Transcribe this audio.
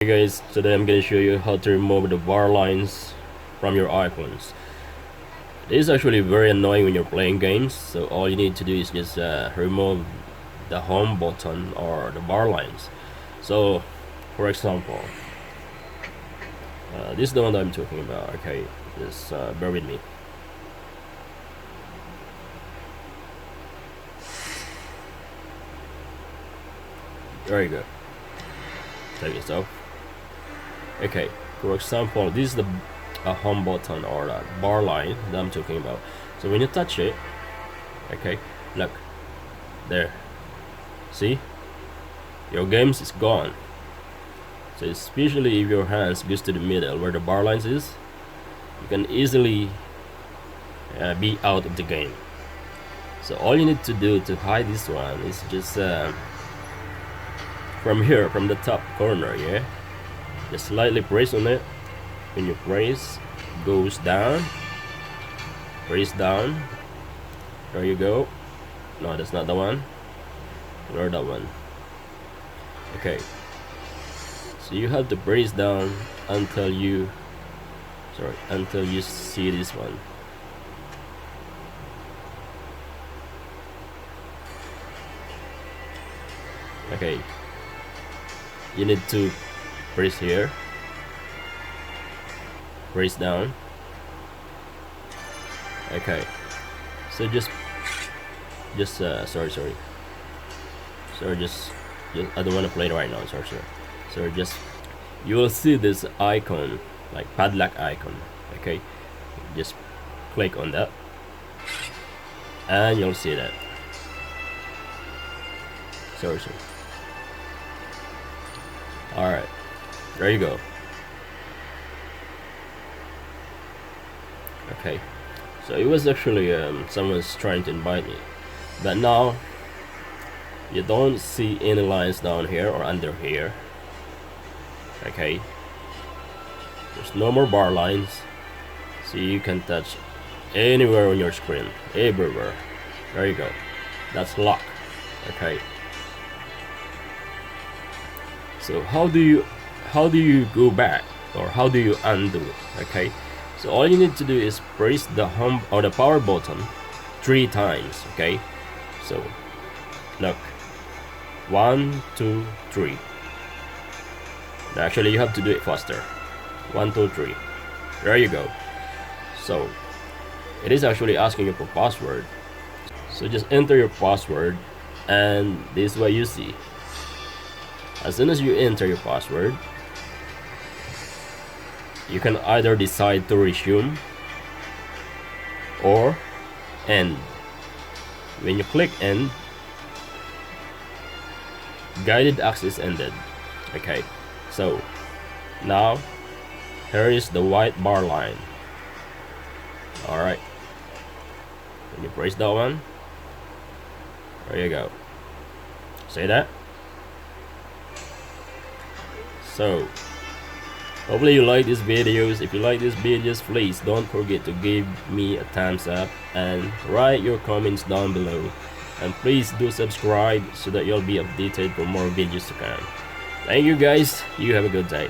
Hey guys, today I'm going to show you how to remove the bar lines from your icons. It is actually very annoying when you're playing games, so all you need to do is just remove the home button or the bar lines. So, for example, this is the one that I'm talking about. Okay, just bear with me. There you go. Take this off. Okay, for example, this is the home button or the bar line that I'm talking about. So when you touch it, okay, look there, see, your games is gone. So especially if your hands goes to the middle where the bar lines is, you can easily be out of the game. So all you need to do to hide this one is just from here, from the top corner, yeah, just slightly press on it. When you press, goes down, press down, there you go. No, that's not the one, or that one. Okay, so you have to press down until you see this one. Okay, you need to press here, press down. Okay, so just sorry, just I don't want to play it right now. Sorry, just you will see this icon, like padlock icon. Okay, just click on that and you'll see that. Sorry. Alright, there you go. Okay, so it was actually someone's trying to invite me, but now you don't see any lines down here or under here. Okay, there's no more bar lines, so you can touch anywhere on your screen, everywhere. There you go, that's lock. Okay, so how do you go back, or how do you undo? Okay, so all you need to do is press the home or the power button 3 times. Okay, so look, 1 2 3. Actually, you have to do it faster. 1 2 3. There you go. So it is actually asking you for password, so just enter your password, and this is what you see. As soon as you enter your password, you can either decide to resume or end. When you click end, guided access ended. Okay, so now here is the white bar line. Alright, when you press that one, there you go. See that? So hopefully you like these videos. If you like these videos, please don't forget to give me a thumbs up and write your comments down below, and please do subscribe so that you'll be updated for more videos to come. Thank you guys, you have a good day.